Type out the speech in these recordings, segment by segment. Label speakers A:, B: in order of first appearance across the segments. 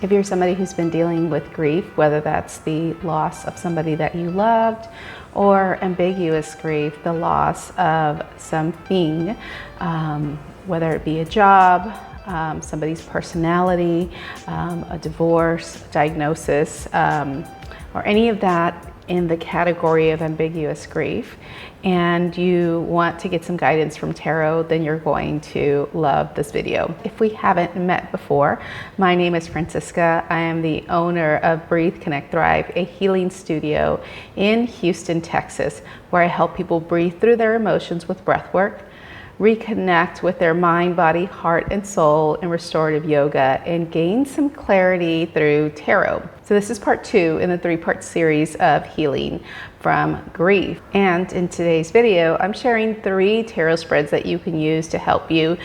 A: If you're somebody who's been dealing with grief, whether that's the loss of somebody that you loved or ambiguous grief, the loss of something, whether it be a job, somebody's personality, a divorce, diagnosis, or any of that in the category of ambiguous grief, and you want to get some guidance from tarot, then you're going to love this video. If we haven't met before, my name is Francisca. I am the owner of Breathe, Connect, Thrive, a healing studio in Houston, Texas, where I help people breathe through their emotions with breath work, reconnect with their mind, body, heart, and soul in restorative yoga, and gain some clarity through tarot. So this is part 2 in the 3-part series of healing from grief. And in today's video, I'm sharing 3 tarot spreads that you can use to help you,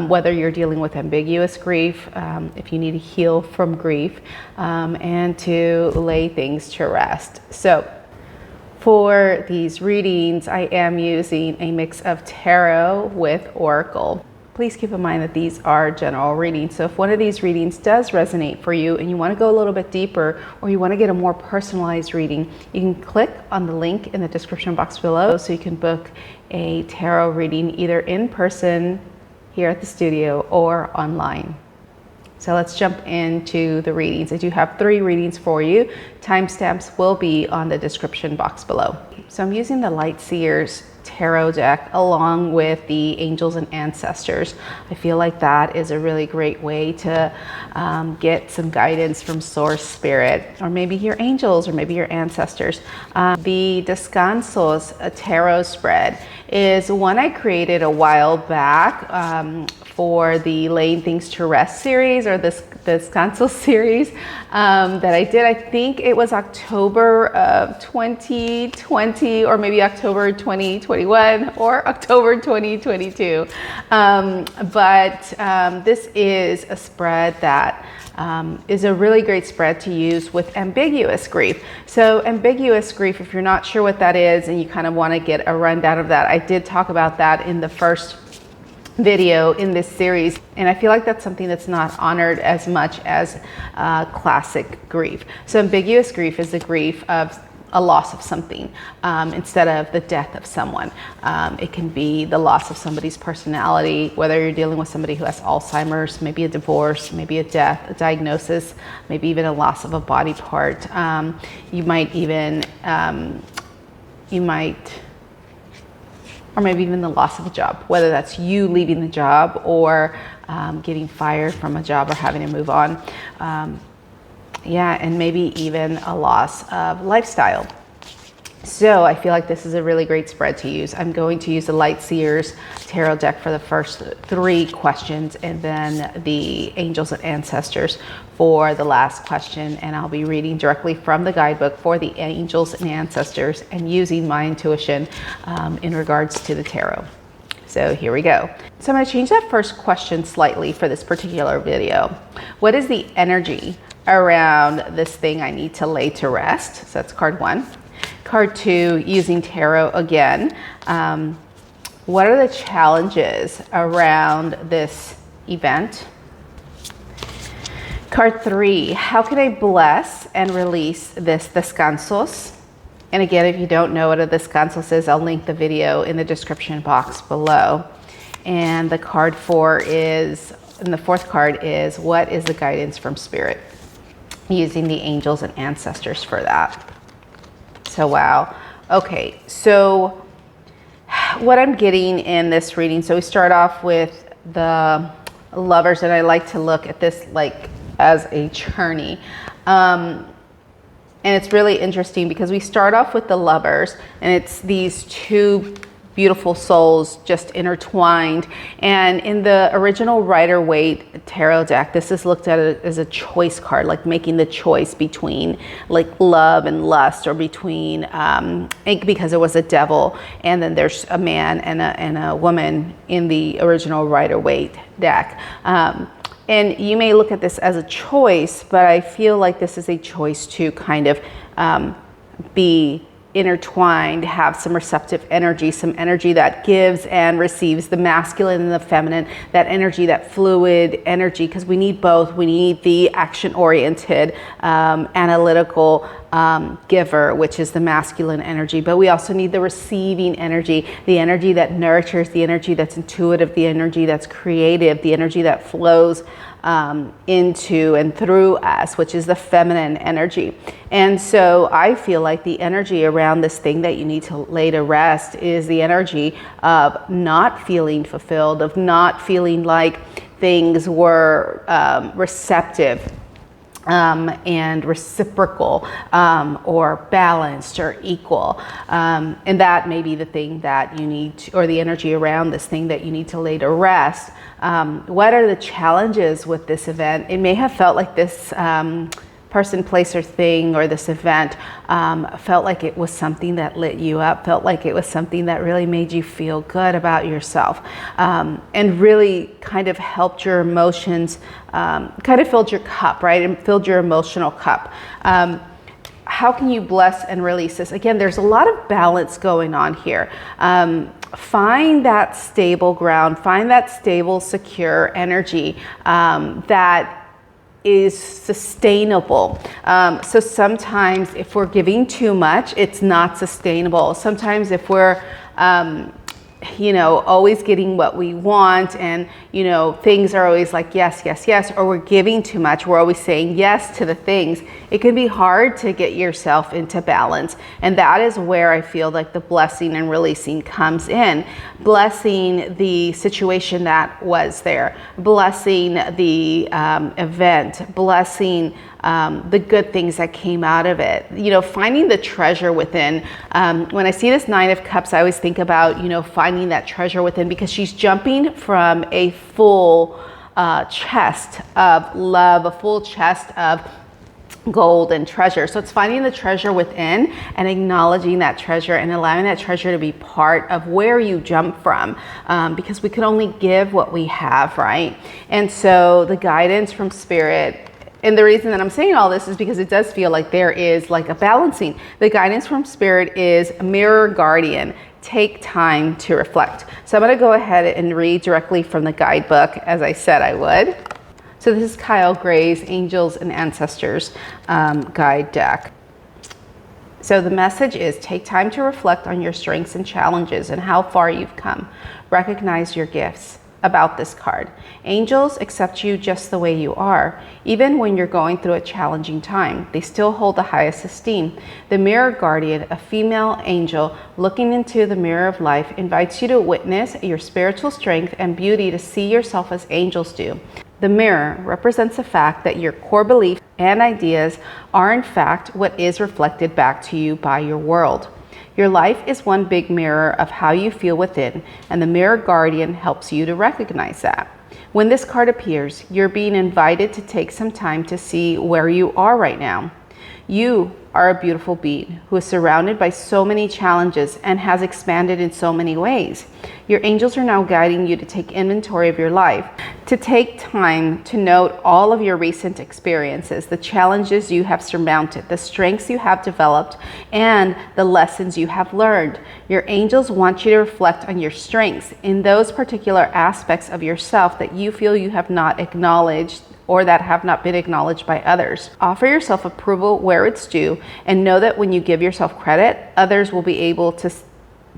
A: whether you're dealing with ambiguous grief, if you need to heal from grief, and to lay things to rest. So for these readings, I am using a mix of tarot with oracle. Please keep in mind that these are general readings. So if one of these readings does resonate for you and you want to go a little bit deeper, or you want to get a more personalized reading, you can click on the link in the description box below so you can book a tarot reading either in person here at the studio or online. So let's jump into the readings. I do have 3 readings for you. Timestamps will be on the description box below. So I'm using the Light Seers tarot deck along with the Angels and Ancestors. I feel like that is a really great way to get some guidance from Source Spirit, or maybe your angels, or maybe your ancestors. The Descansos tarot spread is one I created a while back for the Laying Things to Rest series, or this Descansos series that I did. I think it was October of 2020, or maybe October 2021, or October 2022. But this is a spread that is a really great spread to use with ambiguous grief. So ambiguous grief, if you're not sure what that is and you kind of want to get a rundown of that, I did talk about that in the first video in this series, and I feel like that's something that's not honored as much as classic grief. So ambiguous grief is the grief of a loss of something instead of the death of someone. It can be the loss of somebody's personality, whether you're dealing with somebody who has Alzheimer's, maybe a divorce, maybe a death, a diagnosis, maybe even a loss of a body part. You might even, or maybe even the loss of a job, whether that's you leaving the job or getting fired from a job or having to move on. Yeah, and maybe even a loss of lifestyle. So I feel like this is a really great spread to use. I'm going to use the Light Seers tarot deck for the first 3 questions, and then the Angels and Ancestors for the last question. And I'll be reading directly from the guidebook for the Angels and Ancestors and using my intuition in regards to the tarot. So here we go. So I'm going to change that first question slightly for this particular video. What is the energy around this thing I need to lay to rest? So that's card 1. Card 2, using tarot again. What are the challenges around this event? Card 3, how can I bless and release this Descansos? And again, if you don't know what a Descansos is, I'll link the video in the description box below. And the card 4 is, and the 4th card is, what is the guidance from Spirit? Using the Angels and Ancestors for that. So wow. Okay, so what I'm getting in this reading, so we start off with the Lovers, and I like to look at this like as a journey. And it's really interesting because we start off with the Lovers, and it's these 2 beautiful souls just intertwined. And in the original Rider-Waite tarot deck, this is looked at as a choice card, like making the choice between like love and lust, or between because there was a devil and then there's a man and a woman in the original Rider-Waite deck. And you may look at this as a choice, but I feel like this is a choice to kind of be intertwined, have some receptive energy, some energy that gives and receives, the masculine and the feminine, that energy, that fluid energy, because we need both. We need the action-oriented, analytical giver, which is the masculine energy, but we also need the receiving energy, the energy that nurtures, the energy that's intuitive, the energy that's creative, the energy that flows into and through us, which is the feminine energy. And so I feel like the energy around this thing that you need to lay to rest is the energy of not feeling fulfilled, of not feeling like things were receptive and reciprocal, or balanced or equal. And that may be the thing that you need to, or the energy around this thing that you need to lay to rest. What are the challenges with this event? It may have felt like this person, place, or thing, or this event felt like it was something that lit you up, felt like it was something that really made you feel good about yourself, and really kind of helped your emotions, kind of filled your cup, right? And filled your emotional cup. How can you bless and release this? Again, there's a lot of balance going on here. Find that stable ground, find that stable, secure energy that is sustainable. So sometimes if we're giving too much, it's not sustainable. Sometimes if we're, always getting what we want, and, things are always like, yes, yes, yes, or we're giving too much, we're always saying yes to the things, it can be hard to get yourself into balance. And that is where I feel like the blessing and releasing comes in. Blessing the situation that was there, blessing the event, blessing the good things that came out of it, finding the treasure within. When I see this Nine of Cups, I always think about, finding that treasure within, because she's jumping from a full chest of love, a full chest of gold and treasure. So it's finding the treasure within and acknowledging that treasure and allowing that treasure to be part of where you jump from, because we can only give what we have, right? And so the guidance from Spirit, and the reason that I'm saying all this is because it does feel like there is like a balancing. The guidance from Spirit is mirror guardian. Take time to reflect. So I'm going to go ahead and read directly from the guidebook, as I said I would. So this is Kyle Gray's Angels and Ancestors guide deck. So the message is, take time to reflect on your strengths and challenges and how far you've come. Recognize your gifts. About this card, angels accept you just the way you are. Even when you're going through a challenging time, they still hold the highest esteem. The mirror guardian, a female angel looking into the mirror of life, invites you to witness your spiritual strength and beauty, to see yourself as angels do. The mirror represents the fact that your core beliefs and ideas are in fact what is reflected back to you by your world. Your life is one big mirror of how you feel within, and the mirror guardian helps you to recognize that. When this card appears, you're being invited to take some time to see where you are right now. You are a beautiful being who is surrounded by so many challenges and has expanded in so many ways. Your angels are now guiding you to take inventory of your life, to take time to note all of your recent experiences, the challenges you have surmounted, the strengths you have developed, and the lessons you have learned. Your angels want you to reflect on your strengths in those particular aspects of yourself that you feel you have not acknowledged or that have not been acknowledged by others. Offer yourself approval where it's due, and know that when you give yourself credit, others will be able to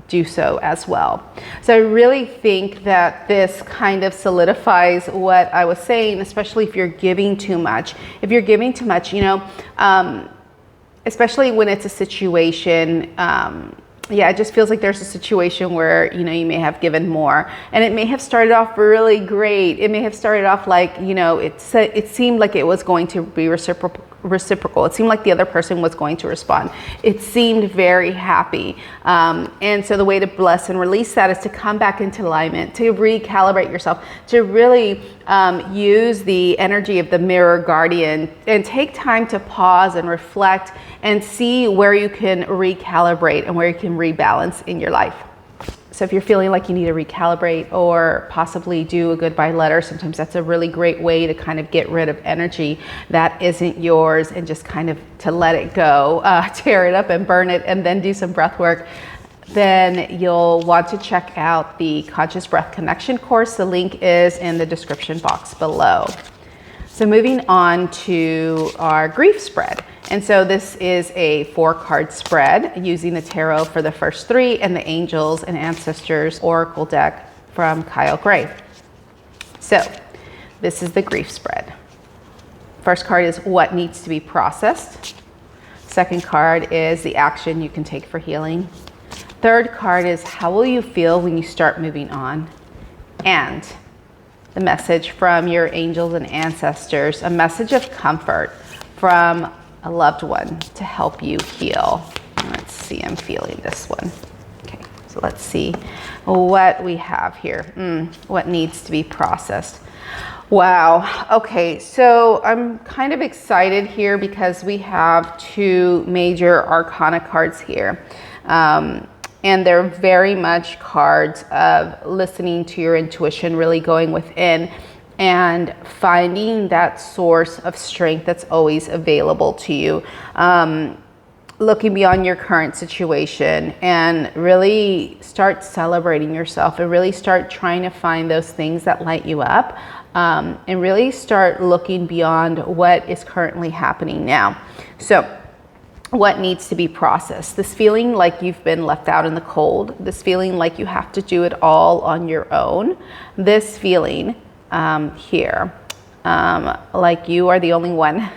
A: do so as well. So I really think that this kind of solidifies what I was saying, especially if you're giving too much. If you're giving too much, especially when it's a situation, it just feels like there's a situation where, you may have given more, and it may have started off really great. It may have started off like, it seemed like it was going to be reciprocal. It seemed like the other person was going to respond. It seemed very happy. And so the way to bless and release that is to come back into alignment, to recalibrate yourself, to really use the energy of the mirror guardian and take time to pause and reflect and see where you can recalibrate and where you can rebalance in your life. So if you're feeling like you need to recalibrate or possibly do a goodbye letter, sometimes that's a really great way to kind of get rid of energy that isn't yours and just kind of to let it go, tear it up and burn it, and then do some breath work. Then you'll want to check out the Conscious Breath Connection course. The link is in the description box below. So moving on to our grief spread. And so this is a 4-card spread using the tarot for the first 3 and the angels and ancestors oracle deck from Kyle Gray. So this is the grief spread. First card is what needs to be processed. Second card is the action you can take for healing. Third card is how will you feel when you start moving on? And the message from your angels and ancestors, a message of comfort from a loved one to help you heal. Let's see, I'm feeling this one. Okay, so let's see what we have here. What needs to be processed? Wow, okay, so I'm kind of excited here because we have 2 major arcana cards here. And they're very much cards of listening to your intuition, really going within and finding that source of strength that's always available to you. Looking beyond your current situation and really start celebrating yourself and really start trying to find those things that light you up, and really start looking beyond what is currently happening now. So what needs to be processed? This feeling like you've been left out in the cold, this feeling like you have to do it all on your own, this feeling here, like you are the only one,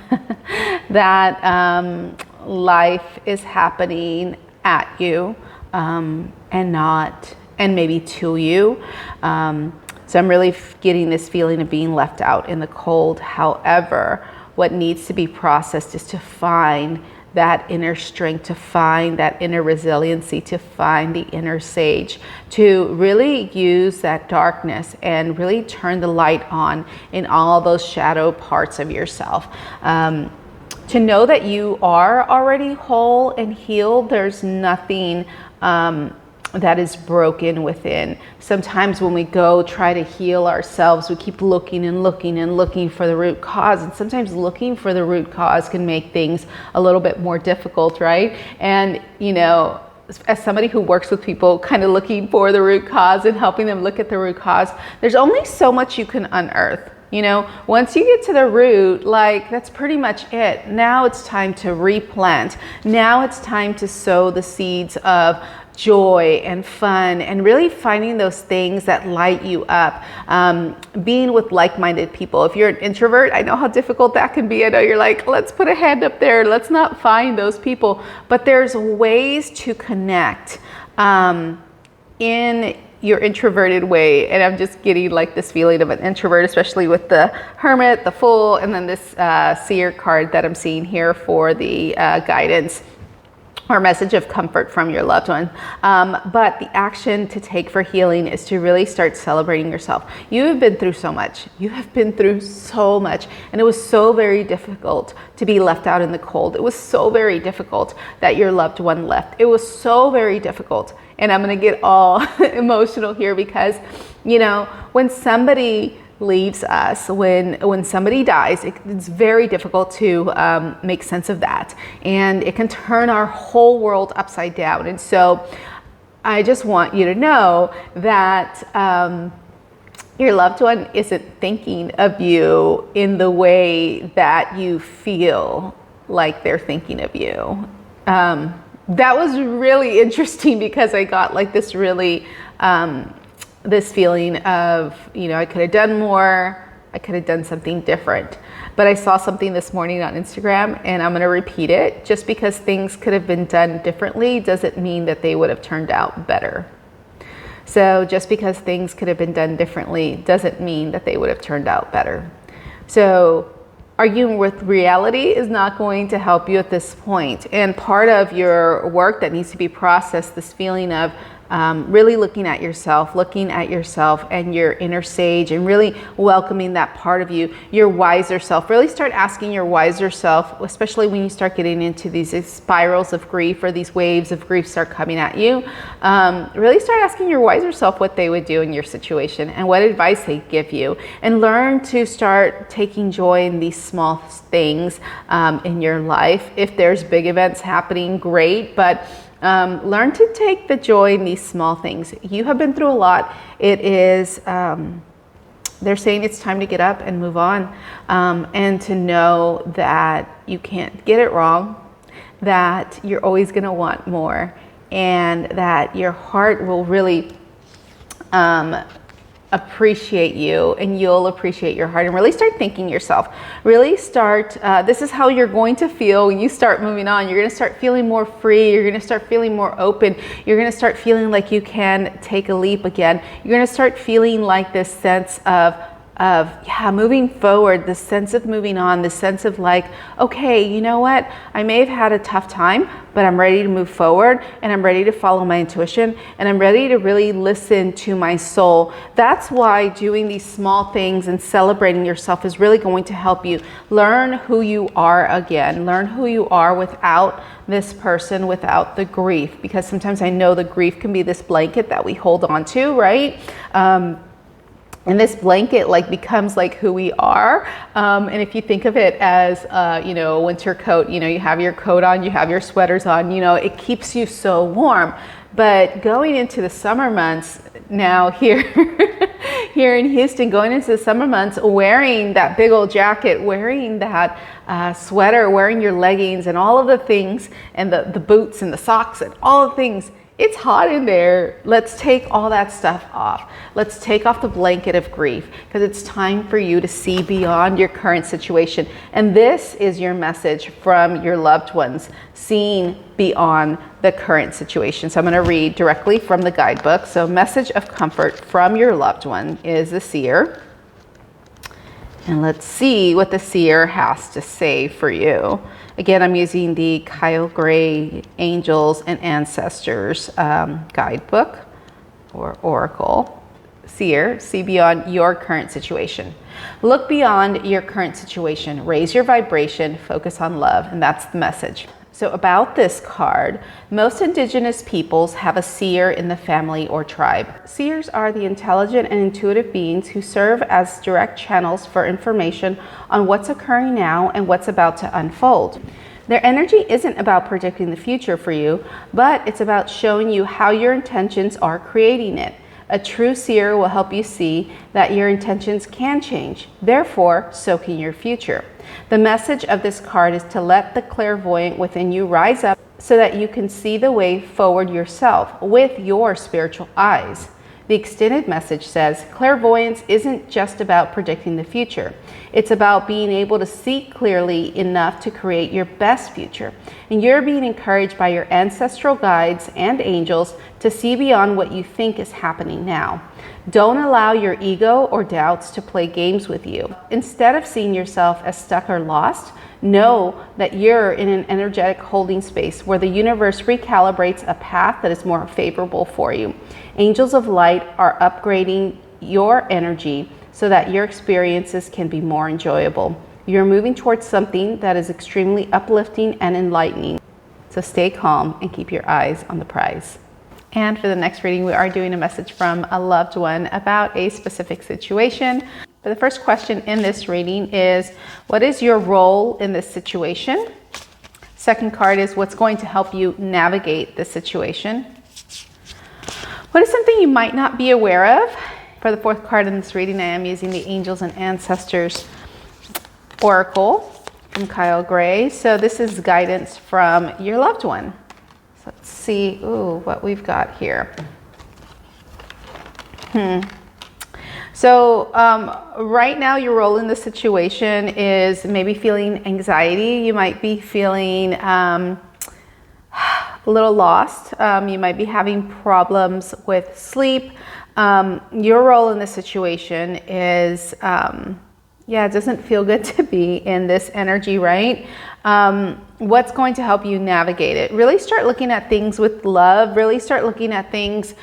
A: that life is happening at you and maybe to you. So I'm really getting this feeling of being left out in the cold. However, what needs to be processed is to find that inner strength, to find that inner resiliency, to find the inner sage, to really use that darkness and really turn the light on in all those shadow parts of yourself. To know that you are already whole and healed. There's nothing that is broken within. Sometimes when we go try to heal ourselves, we keep looking and looking and looking for the root cause. And sometimes looking for the root cause can make things a little bit more difficult, right? And, you know, as somebody who works with people kind of looking for the root cause and helping them look at the root cause, there's only so much you can unearth. You know, once you get to the root, like that's pretty much it. Now it's time to replant. Now it's time to sow the seeds of joy and fun and really finding those things that light you up. Being with like-minded people. If you're an introvert, I know how difficult that can be. I know you're like, let's put a hand up there. Let's not find those people. But there's ways to connect in your introverted way. And I'm just getting like this feeling of an introvert, especially with the Hermit, the Fool, and then this Seer card that I'm seeing here for the guidance or message of comfort from your loved one. But the action to take for healing is to really start celebrating yourself. You have been through so much. You have been through so much. And it was so very difficult to be left out in the cold. It was so very difficult that your loved one left. It was so very difficult. And I'm going to get all emotional here because, you know, when somebody leaves us, when somebody dies, it's very difficult to make sense of that. And it can turn our whole world upside down. And so I just want you to know that your loved one isn't thinking of you in the way that you feel like they're thinking of you. That was really interesting because I got like this really, this feeling of, you know, I could have done more, I could have done something different. But I saw something this morning on Instagram and I'm going to repeat it. Just because things could have been done differently doesn't mean that they would have turned out better. So just because things could have been done differently doesn't mean that they would have turned out better. So arguing with reality is not going to help you at this point. And part of your work that needs to be processed, this feeling of really looking at yourself and your inner sage, and really welcoming that part of you, your wiser self. Really start asking your wiser self, especially when you start getting into these spirals of grief, or these waves of grief start coming at you. Really start asking your wiser self what they would do in your situation and what advice they give you, and learn to start taking joy in these small things in your life. If there's big events happening, great, but learn to take the joy in these small things. You have been through a lot. It is, they're saying it's time to get up and move on, and to know that you can't get it wrong, that you're always going to want more, and that your heart will really appreciate you, and you'll appreciate your heart, and really start thanking yourself. Really start, this is how you're going to feel when you start moving on. You're going to start feeling more free. You're going to start feeling more open. You're going to start feeling like you can take a leap again. You're going to start feeling like this sense of moving forward, this sense of moving on, this sense of like, okay, you know what? I may have had a tough time, but I'm ready to move forward, and I'm ready to follow my intuition, and I'm ready to really listen to my soul. That's why doing these small things and celebrating yourself is really going to help you learn who you are again, learn who you are without this person, without the grief, because sometimes I know the grief can be this blanket that we hold on to, right? And this blanket like becomes like who we are. And if you think of it as, a winter coat, you have your coat on, you have your sweaters on, it keeps you so warm. But going into the summer months now here, here in Houston, going into the summer months, wearing that big old jacket, wearing that sweater, wearing your leggings and all of the things, and the boots and the socks and all the things, it's hot in there. Let's take all that stuff off. Let's take off the blanket of grief, because it's time for you to see beyond your current situation. And this is your message from your loved ones, seeing beyond the current situation. So I'm going to read directly from the guidebook. So message of comfort from your loved one is the seer. And let's see what the seer has to say for you. Again, I'm using the Kyle Gray Angels and Ancestors guidebook or oracle. Seer, see beyond your current situation. Look beyond your current situation. Raise your vibration. Focus on love. And that's the message. So about this card, most indigenous peoples have a seer in the family or tribe. Seers are the intelligent and intuitive beings who serve as direct channels for information on what's occurring now and what's about to unfold. Their energy isn't about predicting the future for you, but it's about showing you how your intentions are creating it. A true seer will help you see that your intentions can change, therefore so can your future. The message of this card is to let the clairvoyant within you rise up so that you can see the way forward yourself with your spiritual eyes. The extended message says, clairvoyance isn't just about predicting the future. It's about being able to see clearly enough to create your best future. And you're being encouraged by your ancestral guides and angels to see beyond what you think is happening now. Don't allow your ego or doubts to play games with you. Instead of seeing yourself as stuck or lost, know that you're in an energetic holding space where the universe recalibrates a path that is more favorable for you. Angels of light are upgrading your energy so that your experiences can be more enjoyable. You're moving towards something that is extremely uplifting and enlightening. So stay calm and keep your eyes on the prize. And for the next reading, we are doing a message from a loved one about a specific situation. But the first question in this reading is, what is your role in this situation? Second card is, what's going to help you navigate the situation? What is something you might not be aware of? For the fourth card in this reading, I am using the Angels and Ancestors Oracle from Kyle Gray. So this is guidance from your loved one. So let's see what we've got here. So right now your role in the situation is maybe feeling anxiety. You might be feeling a little lost. You might be having problems with sleep. Your role in the situation is Yeah, it doesn't feel good to be in this energy, right? What's going to help you navigate it? Really start looking at things with love. Really start looking at things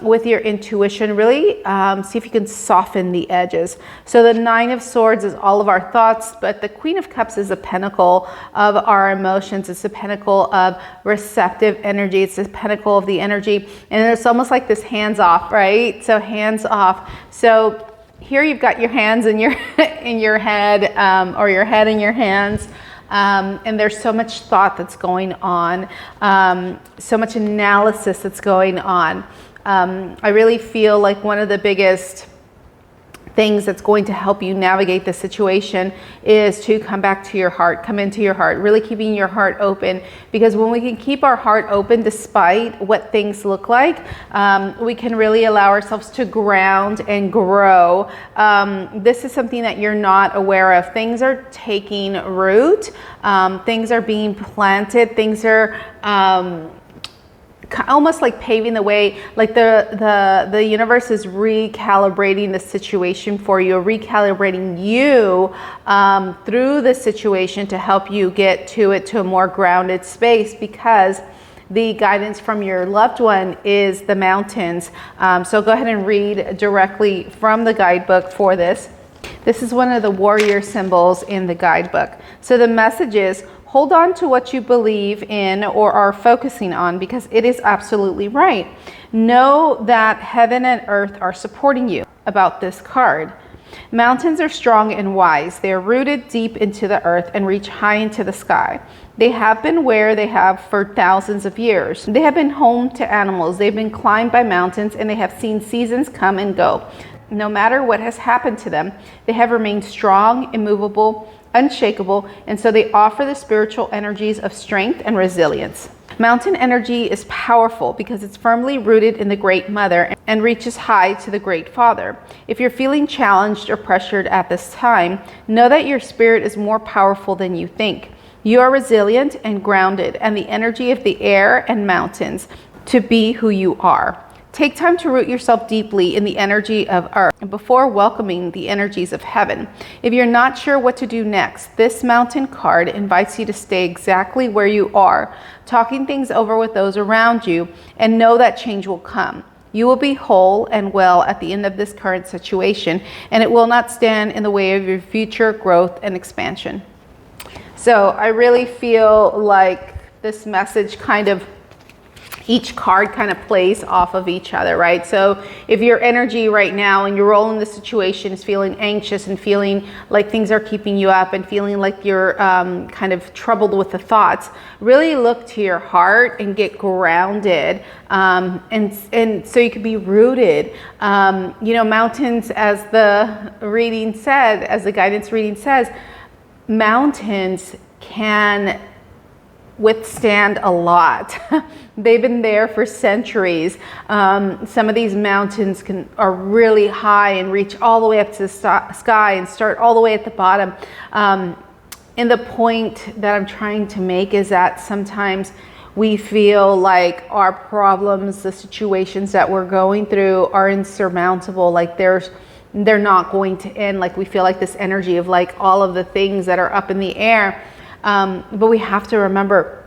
A: with your intuition. Really see if you can soften the edges. So the Nine of Swords is all of our thoughts, but the Queen of Cups is a pentacle of our emotions. It's a pentacle of receptive energy. It's a pentacle of the energy. And it's almost like this hands off, right? So hands off. So here you've got your hands in your in your head, or your head in your hands, and there's so much thought that's going on, so much analysis that's going on. I really feel like one of the biggest things that's going to help you navigate the situation is to come back to your heart, come into your heart, really keeping your heart open, because when we can keep our heart open despite what things look like, we can really allow ourselves to ground and grow. This is something that you're not aware of. Things are taking root, things are being planted, things are almost like paving the way, like the universe is recalibrating the situation for you, recalibrating you through the situation to help you get to a more grounded space, because the guidance from your loved one is the mountains. So go ahead and read directly from the guidebook for this. This is one of the warrior symbols in the guidebook. So the message is, hold on to what you believe in or are focusing on, because it is absolutely right. Know that heaven and earth are supporting you. About this card, mountains are strong and wise. They are rooted deep into the earth and reach high into the sky. They have been where they have for thousands of years. They have been home to animals. They've been climbed by mountains, and they have seen seasons come and go. No matter what has happened to them, they have remained strong, immovable, unshakable, and so they offer the spiritual energies of strength and resilience. Mountain energy is powerful because it's firmly rooted in the Great Mother and reaches high to the Great Father. If you're feeling challenged or pressured at this time, know that your spirit is more powerful than you think. You are resilient and grounded, and the energy of the air and mountains to be who you are. Take time to root yourself deeply in the energy of earth before welcoming the energies of heaven. If you're not sure what to do next, this mountain card invites you to stay exactly where you are, talking things over with those around you, and know that change will come. You will be whole and well at the end of this current situation, and it will not stand in the way of your future growth and expansion. So I really feel like this message each card kind of plays off of each other, right? So if your energy right now and your role in the situation is feeling anxious and feeling like things are keeping you up and feeling like you're kind of troubled with the thoughts, really look to your heart and get grounded, and so you can be rooted. Mountains, as the reading said, as the guidance reading says, mountains can withstand a lot. They've been there for centuries. Some of these mountains are really high and reach all the way up to the sky and start all the way at the bottom. And the point that I'm trying to make is that sometimes we feel like our problems, the situations that we're going through, are insurmountable. Like they're not going to end. Like we feel like this energy of like all of the things that are up in the air. But we have to remember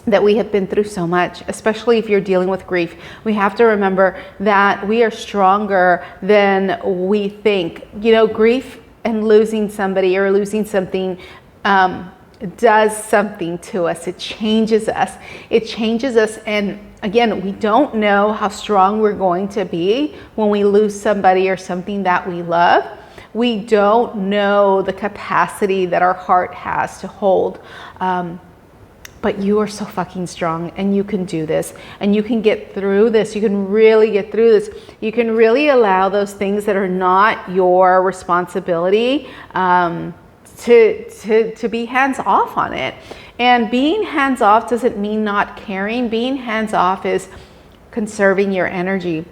A: that we have been through so much, especially if you're dealing with grief. We have to remember that we are stronger than we think. Grief and losing somebody or losing something does something to us. It changes us. And again, we don't know how strong we're going to be when we lose somebody or something that we love. We don't know the capacity that our heart has to hold. But you are so fucking strong, and you can do this, and you can get through this. You can really get through this. You can really allow those things that are not your responsibility to be hands off on it. And being hands off doesn't mean not caring. Being hands off is conserving your energy.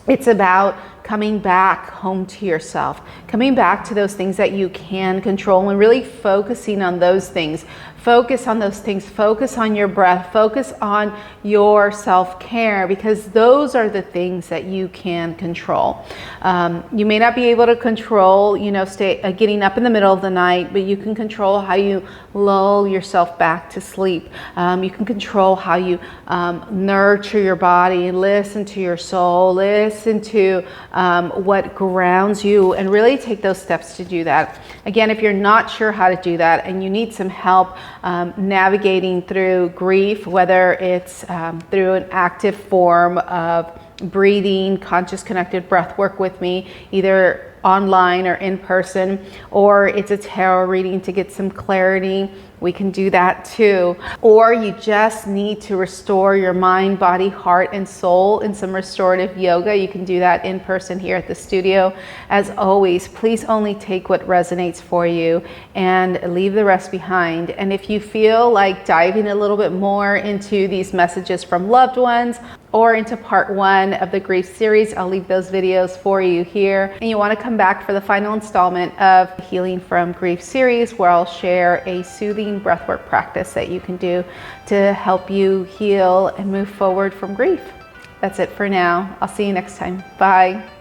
A: It's about coming back home to yourself, coming back to those things that you can control and really focusing on those things. Focus on those things, focus on your breath, focus on your self-care, because those are the things that you can control. You may not be able to control, getting up in the middle of the night, but you can control how you lull yourself back to sleep. You can control how you nurture your body, listen to your soul, listen to what grounds you, and really take those steps to do that. Again, if you're not sure how to do that and you need some help navigating through grief, whether it's through an active form of breathing, conscious connected breath work with me, either online or in person, or it's a tarot reading to get some clarity, we can do that too. Or you just need to restore your mind, body, heart, and soul in some restorative yoga. You can do that in person here at the studio. As always, please only take what resonates for you and leave the rest behind. And if you feel like diving a little bit more into these messages from loved ones or into part 1 of the grief series, I'll leave those videos for you here. And you want to come back for the final installment of the Healing from Grief series, where I'll share a soothing breathwork practice that you can do to help you heal and move forward from grief. That's it for now. I'll see you next time. Bye.